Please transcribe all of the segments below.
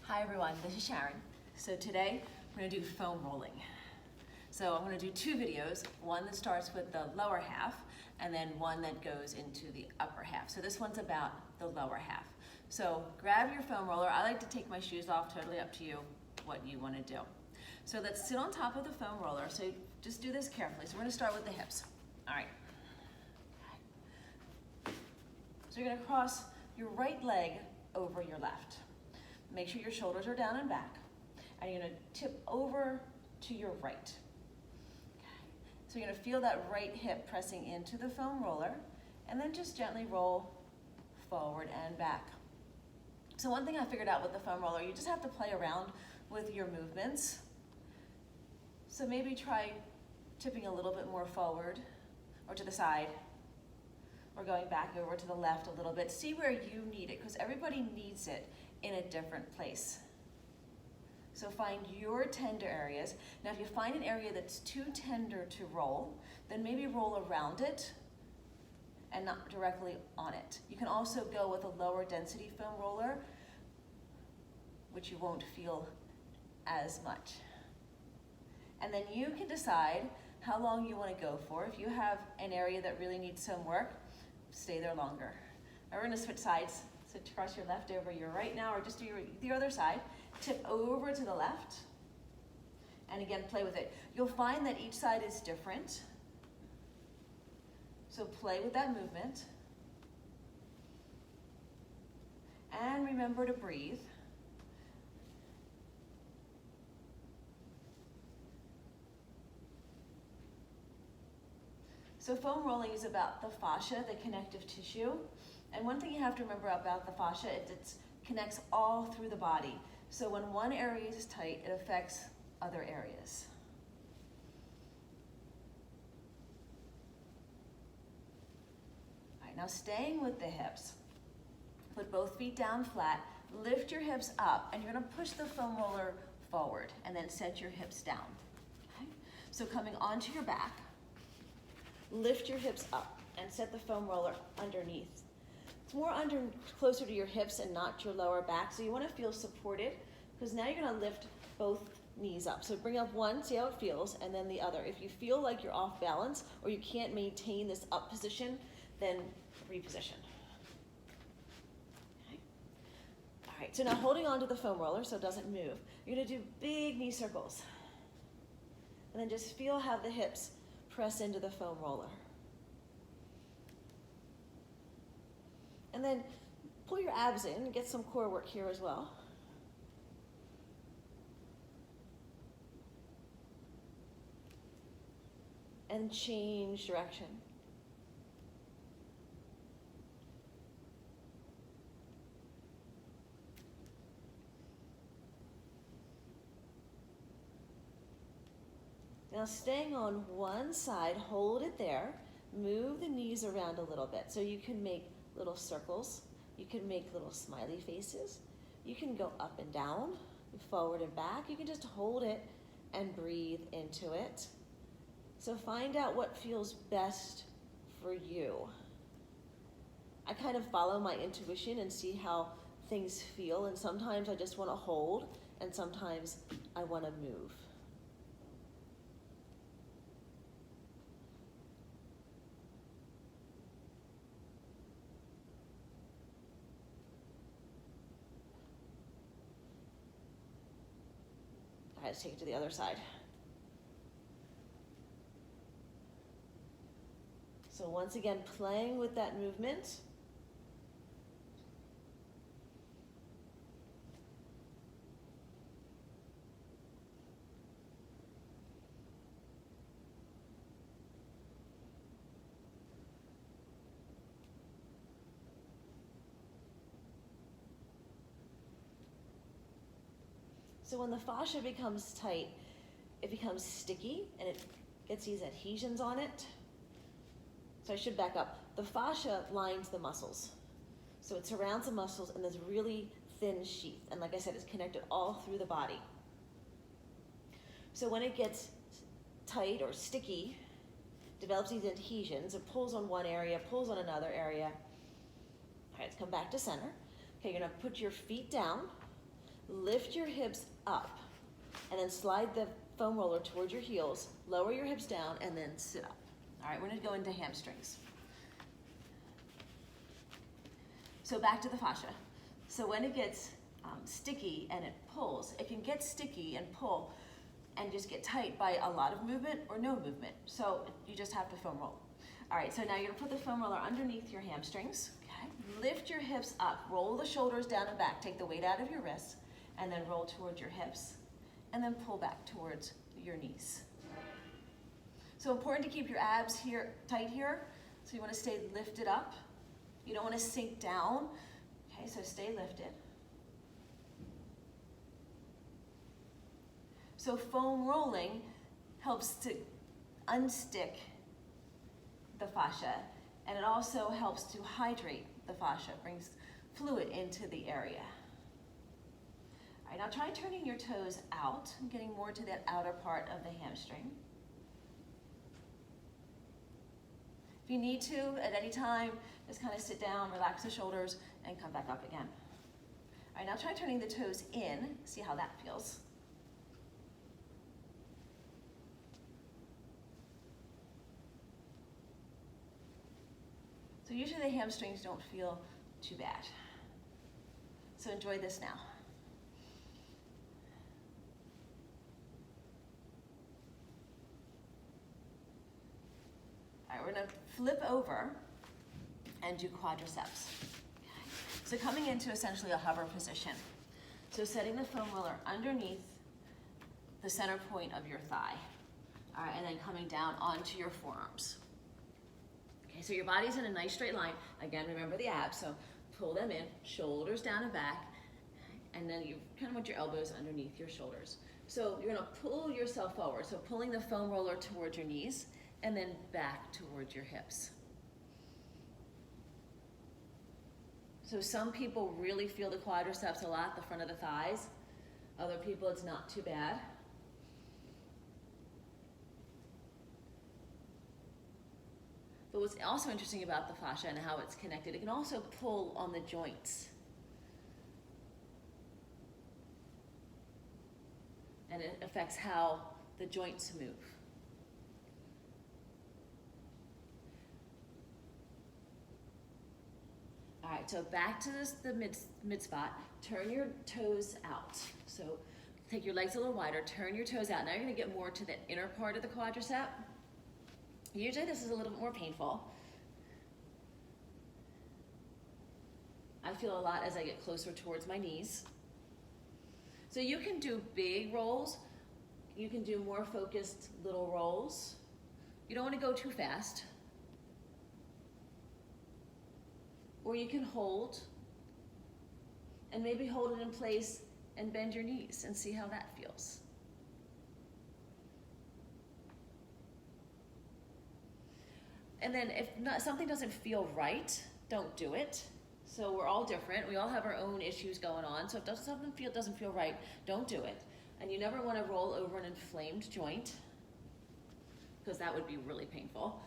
Hi everyone, this is Sharon. So today we're going to do foam rolling. So I'm going to do two videos, one that starts with the lower half and then one that goes into the upper half. So this one's about the lower half. So grab your foam roller. I like to take my shoes off, totally up to you what you want to do. So let's sit on top of the foam roller. So just do this carefully. So we're going to start with the hips. All right. So you're going to cross your right leg over your left. Make sure your shoulders are down and back. And you're going to tip over to your right. Okay. So you're going to feel that right hip pressing into the foam roller, and then just gently roll forward and back. So one thing I figured out with the foam roller, you just have to play around with your movements. So maybe try tipping a little bit more forward or to the side, or going back over to the left a little bit. See where you need it, because everybody needs it in a different place. So find your tender areas. Now if you find an area that's too tender to roll, then maybe roll around it and not directly on it. You can also go with a lower density foam roller, which you won't feel as much. And then you can decide how long you want to go for. If you have an area that really needs some work, stay there longer. Now we're going to switch sides. So cross your left over your right now, or just do the other side. Tip over to the left, and again, play with it. You'll find that each side is different. So play with that movement. And remember to breathe. So foam rolling is about the fascia, the connective tissue. And one thing you have to remember about the fascia, it connects all through the body. So when one area is tight, it affects other areas. All right, now staying with the hips, put both feet down flat, lift your hips up, and you're gonna push the foam roller forward, and then set your hips down. Okay? So coming onto your back, lift your hips up, and set the foam roller underneath. It's more closer to your hips and not your lower back, so you want to feel supported, because now you're going to lift both knees up. So bring up one, see how it feels, and then the other. If you feel like you're off balance or you can't maintain this up position, then reposition. Okay. All right, so now holding on to the foam roller so it doesn't move, you're going to do big knee circles. And then just feel how the hips press into the foam roller. And then pull your abs in and get some core work here as well. And change direction. Now staying on one side, hold it there. Move the knees around a little bit so you can make little circles. You can make little smiley faces. You can go up and down, forward and back. You can just hold it and breathe into it. So find out what feels best for you. I kind of follow my intuition and see how things feel, and sometimes I just want to hold, and sometimes I want to move. All right, let's take it to the other side. So once again, playing with that movement. So when the fascia becomes tight, it becomes sticky and it gets these adhesions on it. So I should back up. The fascia lines the muscles. So it surrounds the muscles in this really thin sheath. And like I said, it's connected all through the body. So when it gets tight or sticky, develops these adhesions, it pulls on one area, pulls on another area. All right, let's come back to center. Okay, you're gonna put your feet down, lift your hips up, and then slide the foam roller towards your heels, lower your hips down, and then sit up. All right, we're gonna go into hamstrings. So back to the fascia. So when it gets sticky and it pulls, it can get sticky and pull and just get tight by a lot of movement or no movement. So you just have to foam roll. All right, so now you're gonna put the foam roller underneath your hamstrings, okay? Lift your hips up, roll the shoulders down and back, take the weight out of your wrists, and then roll towards your hips, and then pull back towards your knees. So important to keep your abs here tight here. So you wanna stay lifted up. You don't wanna sink down. Okay, so stay lifted. So foam rolling helps to unstick the fascia, and it also helps to hydrate the fascia, brings fluid into the area. All right, now try turning your toes out and getting more to that outer part of the hamstring. If you need to, at any time, just kind of sit down, relax the shoulders, and come back up again. All right, now try turning the toes in, see how that feels. So usually the hamstrings don't feel too bad. So enjoy this now. All right, we're gonna flip over and do quadriceps. Okay. So coming into essentially a hover position. So setting the foam roller underneath the center point of your thigh. All right, and then coming down onto your forearms. Okay, so your body's in a nice straight line. Again, remember the abs, so pull them in, shoulders down and back, and then you kind of want your elbows underneath your shoulders. So you're gonna pull yourself forward, so pulling the foam roller towards your knees, and then back towards your hips. So some people really feel the quadriceps a lot, the front of the thighs. Other people, it's not too bad. But what's also interesting about the fascia and how it's connected, it can also pull on the joints. And it affects how the joints move. All right, so back to the mid spot. Turn your toes out. So take your legs a little wider, turn your toes out. Now you're gonna get more to the inner part of the quadricep. Usually this is a little bit more painful. I feel a lot as I get closer towards my knees. So you can do big rolls. You can do more focused little rolls. You don't want to go too fast. Or you can hold and maybe hold it in place and bend your knees and see how that feels. And then if something doesn't feel right, don't do it. So we're all different. We all have our own issues going on. So if something doesn't feel right, don't do it. And you never want to roll over an inflamed joint, because that would be really painful.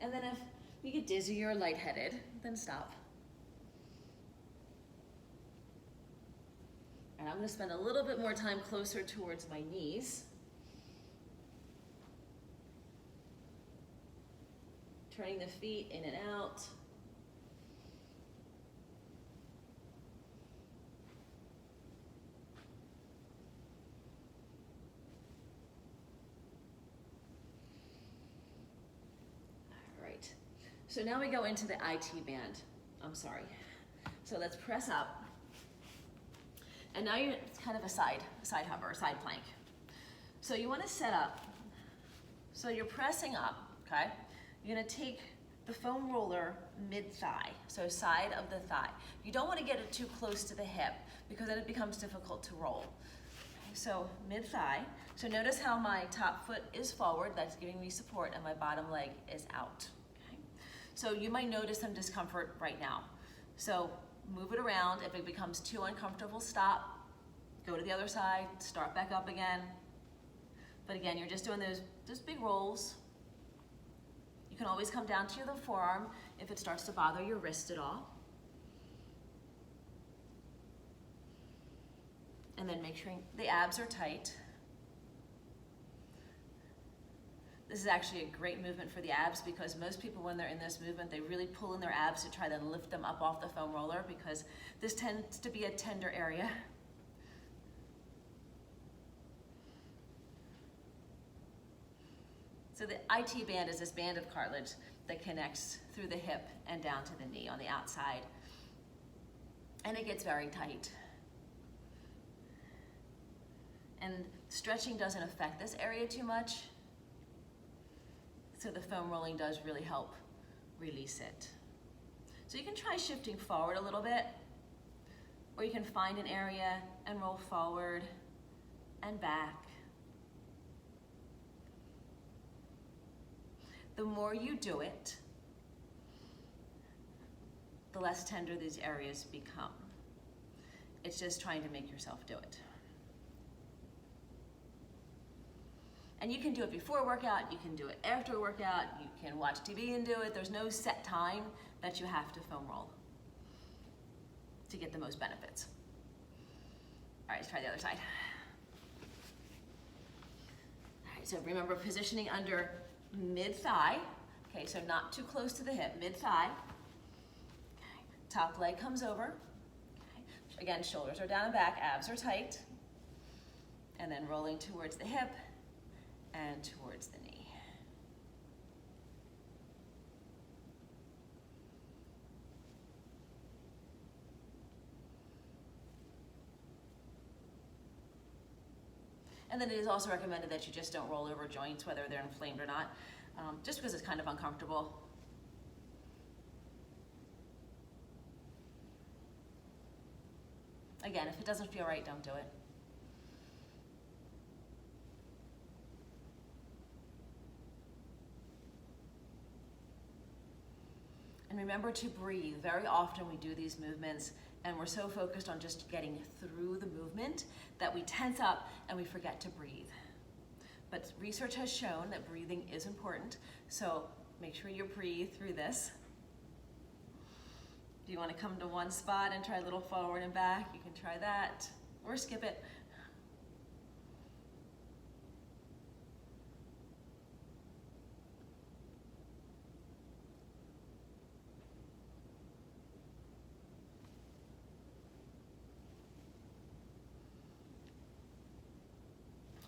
And then if you get dizzy or lightheaded, then stop. And I'm going to spend a little bit more time closer towards my knees. Turning the feet in and out. All right. So now we go into the IT band. I'm sorry. So let's press up. And now it's kind of a side hover, a side plank. So you want to set up. So you're pressing up, okay? You're gonna take the foam roller mid-thigh, so side of the thigh. You don't wanna get it too close to the hip because then it becomes difficult to roll. Okay, so mid-thigh. So notice how my top foot is forward, that's giving me support, and my bottom leg is out. Okay? So you might notice some discomfort right now. So move it around. If it becomes too uncomfortable, stop. Go to the other side, start back up again. But again, you're just doing those big rolls. You can always come down to the forearm if it starts to bother your wrist at all. And then make sure the abs are tight. This is actually a great movement for the abs because most people, when they're in this movement, they really pull in their abs to try to lift them up off the foam roller because this tends to be a tender area. So the IT band is this band of cartilage that connects through the hip and down to the knee on the outside. And it gets very tight. And stretching doesn't affect this area too much. So the foam rolling does really help release it. So you can try shifting forward a little bit, or you can find an area and roll forward and back. The more you do it, the less tender these areas become. It's just trying to make yourself do it. And you can do it before a workout, you can do it after a workout, you can watch TV and do it. There's no set time that you have to foam roll to get the most benefits. All right, let's try the other side. All right, so remember positioning under mid-thigh. Okay, so not too close to the hip, mid-thigh. Okay, top leg comes over. Okay. Again, shoulders are down and back, abs are tight. And then rolling towards the hip and towards the knee. And then it is also recommended that you just don't roll over joints, whether they're inflamed or not, just because it's kind of uncomfortable. Again, if it doesn't feel right, don't do it. And remember to breathe. Very often we do these movements and we're so focused on just getting through the movement that we tense up and we forget to breathe. But research has shown that breathing is important, so make sure you breathe through this. If you want to come to one spot and try a little forward and back, you can try that, or skip it.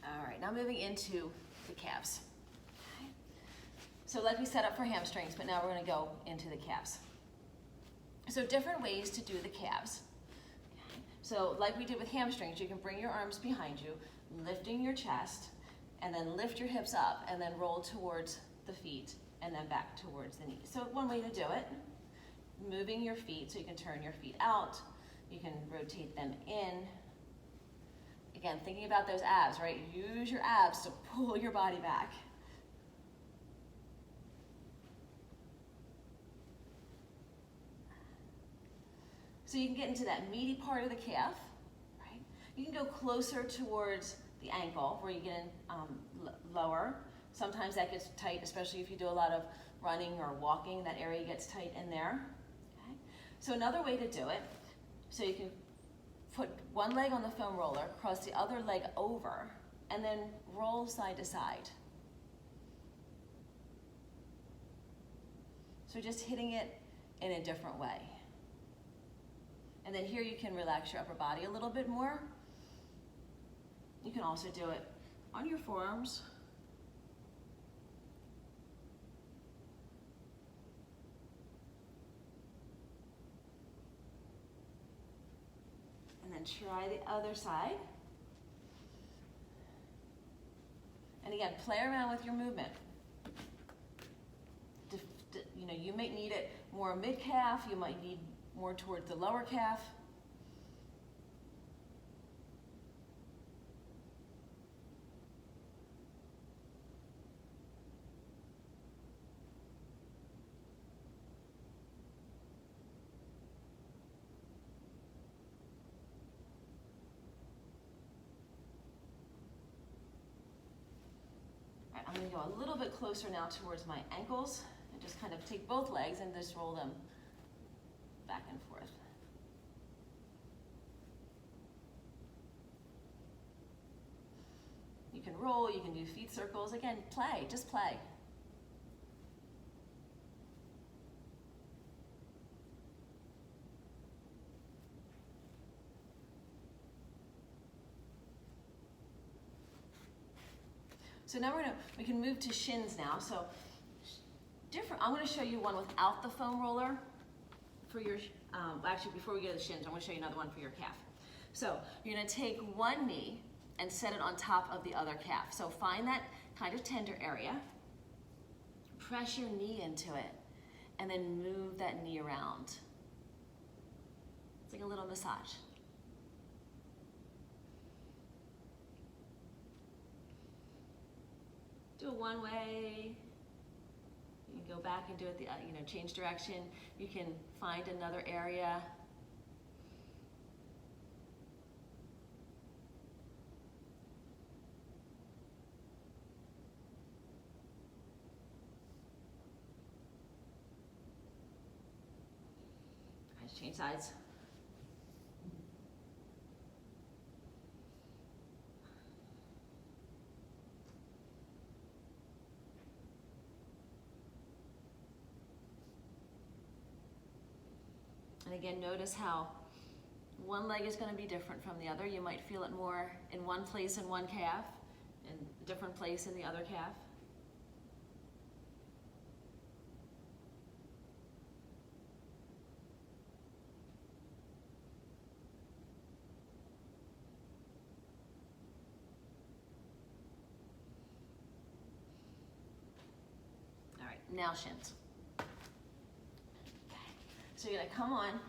All right, now moving into the calves. Okay. So like we set up for hamstrings, but now we're gonna go into the calves. So different ways to do the calves. Okay. So like we did with hamstrings, you can bring your arms behind you, lifting your chest, and then lift your hips up, and then roll towards the feet, and then back towards the knees. So one way to do it, moving your feet, so you can turn your feet out, you can rotate them in. Again, thinking about those abs, right? Use your abs to pull your body back. So you can get into that meaty part of the calf, right? You can go closer towards the ankle where you get in lower. Sometimes that gets tight, especially if you do a lot of running or walking, that area gets tight in there. Okay? So another way to do it, so you can put one leg on the foam roller, cross the other leg over, and then roll side to side. So just hitting it in a different way. And then here you can relax your upper body a little bit more. You can also do it on your forearms. And then try the other side. And again, play around with your movement. You know, you might need it more mid-calf, you might need more towards the lower calf. I'm going to go a little bit closer now towards my ankles and just kind of take both legs and just roll them back and forth. roll, you can do feet circles. Again, play, just play. So now we can move to shins now. So I'm gonna show you one without the foam roller for your, actually before we go to the shins, I'm gonna show you another one for your calf. So you're gonna take one knee and set it on top of the other calf. So find that kind of tender area, press your knee into it, and then move that knee around. It's like a little massage. Do it one way. You can go back and do it the, change direction. You can find another area. Let's change sides. And again, notice how one leg is going to be different from the other. You might feel it more in one place in one calf and a different place in the other calf. All right, now shins. So you're gonna come on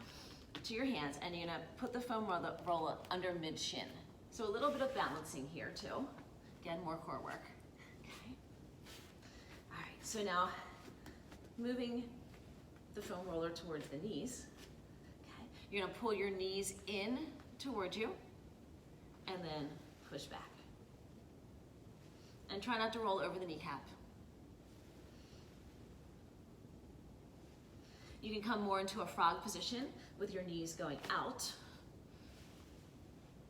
to your hands and you're gonna put the foam roller under mid shin. So a little bit of balancing here too. Again, more core work. Okay. All right, so now moving the foam roller towards the knees. Okay. You're gonna pull your knees in towards you and then push back. And try not to roll over the kneecap. You can come more into a frog position with your knees going out.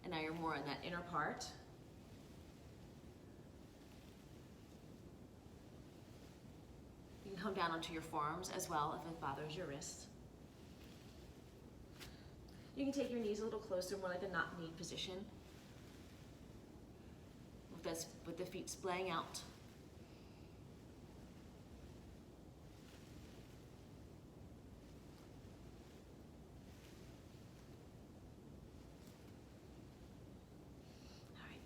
And now you're more in that inner part. You can come down onto your forearms as well if it bothers your wrists. You can take your knees a little closer, more like a knock-knee position. With the feet splaying out.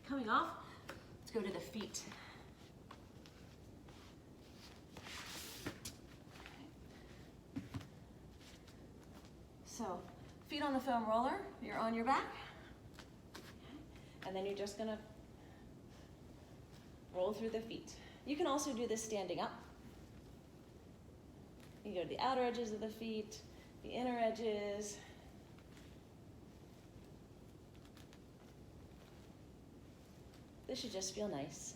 Coming off, let's go to the feet. So, feet on the foam roller, you're on your back. And then you're just gonna roll through the feet. You can also do this standing up. You go to the outer edges of the feet, the inner edges. This should just feel nice.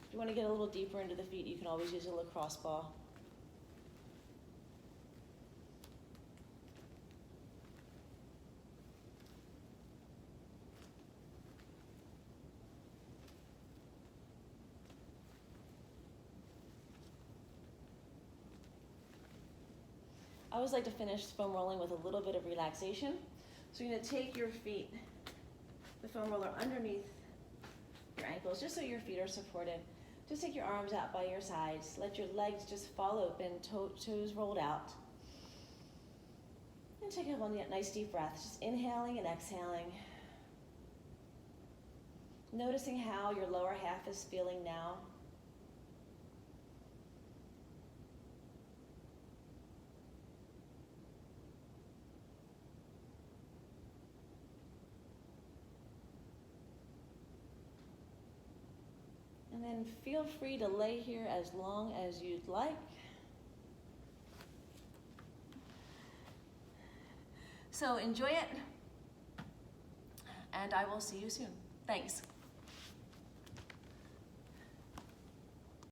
If you want to get a little deeper into the feet, you can always use a lacrosse ball. I always like to finish foam rolling with a little bit of relaxation. So you're going to take your feet, the foam roller underneath your ankles, just so your feet are supported. Just take your arms out by your sides. Let your legs just fall open, toes rolled out. And take a nice deep breath, just inhaling and exhaling. Noticing how your lower half is feeling now. And then feel free to lay here as long as you'd like. So enjoy it, and I will see you soon. Thanks.